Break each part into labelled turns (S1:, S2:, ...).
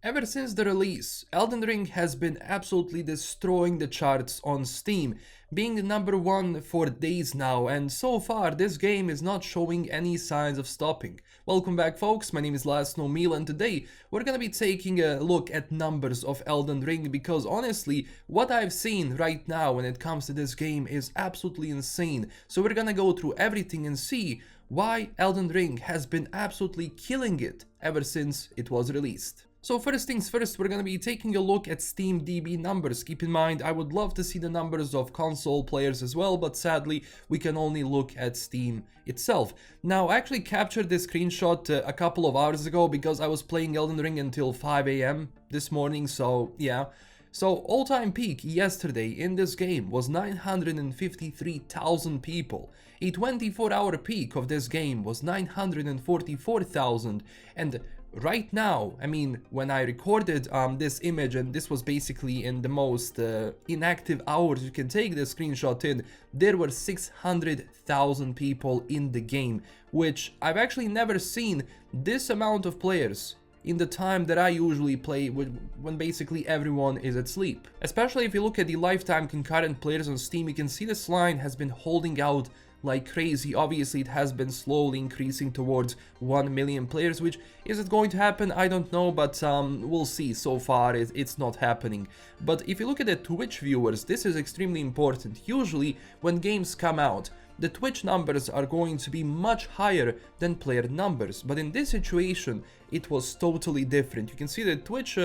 S1: Ever since the release, Elden Ring has been absolutely destroying the charts on Steam, being the number one for days now, and so far this game is not showing any signs of stopping. Welcome back folks, my name is LastKnownMeal and today we're gonna be taking a look at numbers of Elden Ring because honestly, what I've seen right now when it comes to this game is absolutely insane. So we're gonna go through everything and see why Elden Ring has been absolutely killing it ever since it was released. So first things first, we're gonna be taking a look at SteamDB numbers. Keep in mind, I would love to see the numbers of console players as well, but sadly, we can only look at Steam itself. Now, I actually captured this screenshot a couple of hours ago because I was playing Elden Ring until 5 AM this morning, so yeah. So all-time peak yesterday in this game was 953,000 people. A 24-hour peak of this game was 944,000, and right now, I mean, when I recorded this image, and this was basically in the most inactive hours you can take the screenshot in, there were 600,000 people in the game, which I've actually never seen this amount of players in the time that I usually play when basically everyone is at sleep. Especially if you look at the lifetime concurrent players on Steam, you can see this line has been holding out like crazy. Obviously it has been slowly increasing towards 1 million players, which is it going to happen? I don't know, but we'll see. So far it's not happening. But if you look at the Twitch viewers, this is extremely important. Usually when games come out, the Twitch numbers are going to be much higher than player numbers, but in this situation it was totally different. You can see that Twitch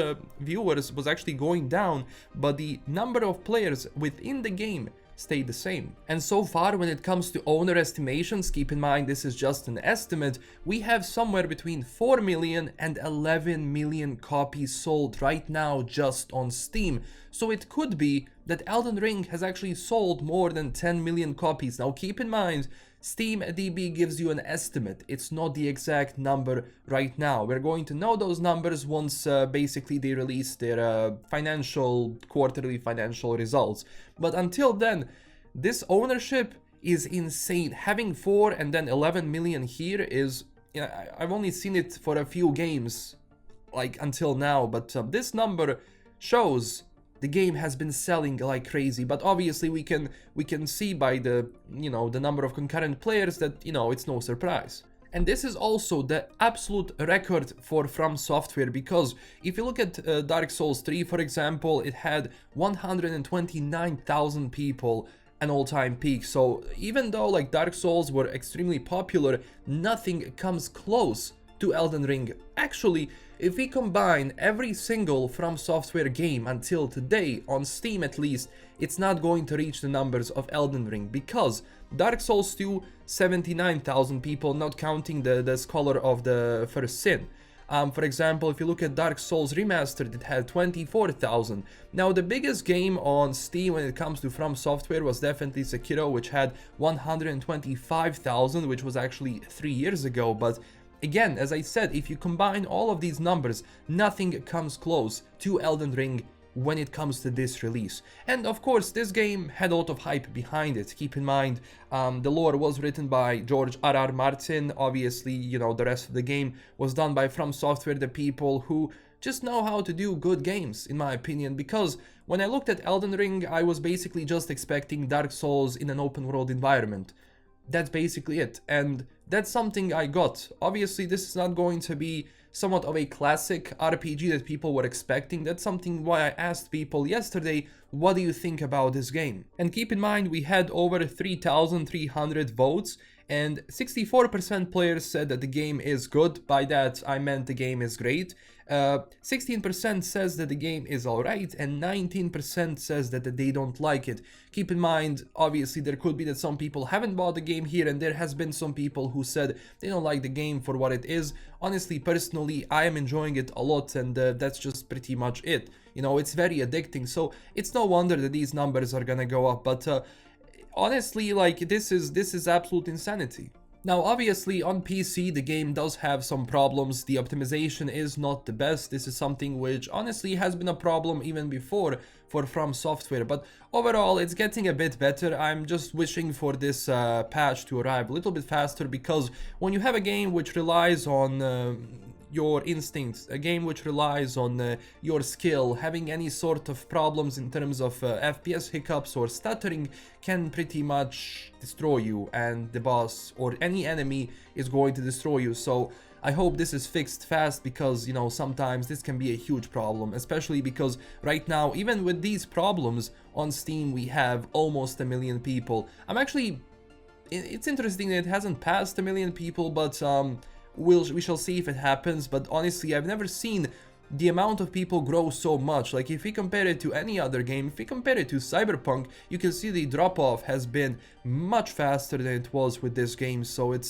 S1: viewers was actually going down, but the number of players within the game stayed the same. And so far, when it comes to owner estimations, keep in mind this is just an estimate, we have somewhere between 4 million and 11 million copies sold right now just on Steam. So it could be that Elden Ring has actually sold more than 10 million copies. Now keep in mind, SteamDB gives you an estimate, it's not the exact number right now. We're going to know those numbers once basically they release their quarterly financial results. But until then, this ownership is insane. Having 4 and then 11 million here is, you know, I've only seen it for a few games like until now, but this number shows the game has been selling like crazy. But obviously we can see by the, you know, the number of concurrent players that, you know, it's no surprise. And this is also the absolute record for From Software, because if you look at Dark Souls 3, for example, it had 129,000 people, an all-time peak. So even though like Dark Souls were extremely popular, nothing comes close to Elden Ring. Actually, if we combine every single From Software game until today, on Steam at least, it's not going to reach the numbers of Elden Ring, because Dark Souls 2, 79,000 people, not counting the Scholar of the First Sin. For example, if you look at Dark Souls Remastered, it had 24,000. Now, the biggest game on Steam when it comes to From Software was definitely Sekiro, which had 125,000, which was actually 3 years ago. But again, as I said, if you combine all of these numbers, nothing comes close to Elden Ring when it comes to this release. And of course, this game had a lot of hype behind it. Keep in mind, the lore was written by George R.R. Martin. Obviously, you know, the rest of the game was done by From Software, the people who just know how to do good games, in my opinion. Because when I looked at Elden Ring, I was basically just expecting Dark Souls in an open world environment. That's basically it, and that's something I got. Obviously, this is not going to be somewhat of a classic RPG that people were expecting. That's something why I asked people yesterday, what do you think about this game? And keep in mind, we had over 3,300 votes, and 64% players said that the game is good. By that, I meant the game is great. 16% says that the game is alright, and 19% says that they don't like it. Keep in mind, obviously, there could be that some people haven't bought the game here, and there has been some people who said they don't like the game for what it is. Honestly, personally, I am enjoying it a lot, and that's just pretty much it. You know, it's very addicting, so it's no wonder that these numbers are gonna go up, but honestly, like, this is absolute insanity. Now, obviously, on PC, the game does have some problems. The optimization is not the best. This is something which, honestly, has been a problem even before for From Software. But overall, it's getting a bit better. I'm just wishing for this patch to arrive a little bit faster, because when you have a game which relies on your instincts, a game which relies on your skill. Having any sort of problems in terms of FPS hiccups or stuttering can pretty much destroy you, and the boss or any enemy is going to destroy you. So I hope this is fixed fast, because, you know, sometimes this can be a huge problem, especially because right now, even with these problems on Steam, we have almost 1 million people. It's interesting that it hasn't passed 1 million people, but we shall see if it happens. But honestly, I've never seen the amount of people grow so much. Like, if we compare it to any other game, if we compare it to Cyberpunk, you can see the drop-off has been much faster than it was with this game. So it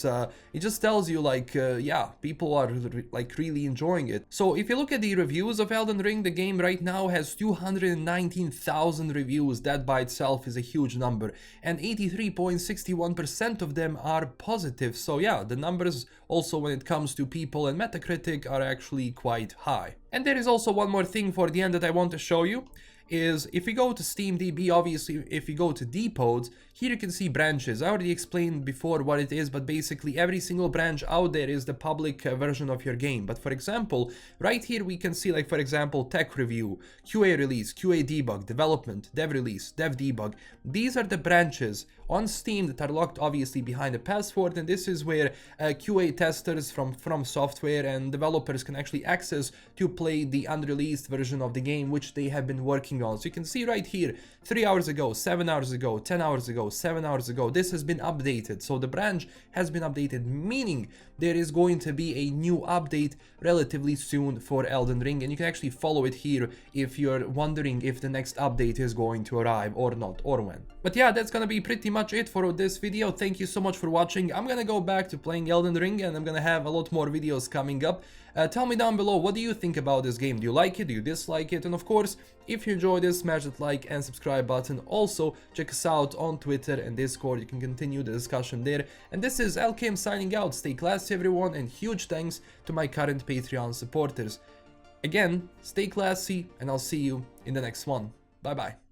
S1: just tells you, like, yeah, people are like really enjoying it. So if you look at the reviews of Elden Ring, the game right now has 219,000 reviews. That by itself is a huge number, and 83.61% of them are positive. So yeah, the numbers also when it comes to people and Metacritic are actually quite high. And there is also one more thing for the end that I want to show you, is if we go to SteamDB, obviously if we go to depots, here you can see branches. I already explained before what it is, but basically every single branch out there is the public version of your game. But for example, right here we can see, like, for example, tech review, QA release, QA debug, development, dev release, dev debug. These are the branches on Steam that are locked obviously behind a password, and this is where QA testers from software and developers can actually access to play the unreleased version of the game which they have been working on. So you can see right here, 3 hours ago, 7 hours ago, 10 hours ago, 7 hours ago, this has been updated. So the branch has been updated, meaning there is going to be a new update relatively soon for Elden Ring, and you can actually follow it here if you're wondering if the next update is going to arrive or not, or when. But yeah, that's gonna be pretty much it for this video. Thank you so much for watching. I'm gonna go back to playing Elden Ring, and I'm gonna have a lot more videos coming up. Tell me down below, what do you think about this game? Do you like it? Do you dislike it? And of course, if you enjoyed this, smash that like and subscribe button. Also, check us out on Twitter and Discord. You can continue the discussion there. And this is LKM signing out. Stay classy, everyone, and huge thanks to my current Patreon supporters. Again, stay classy, and I'll see you in the next one. Bye bye.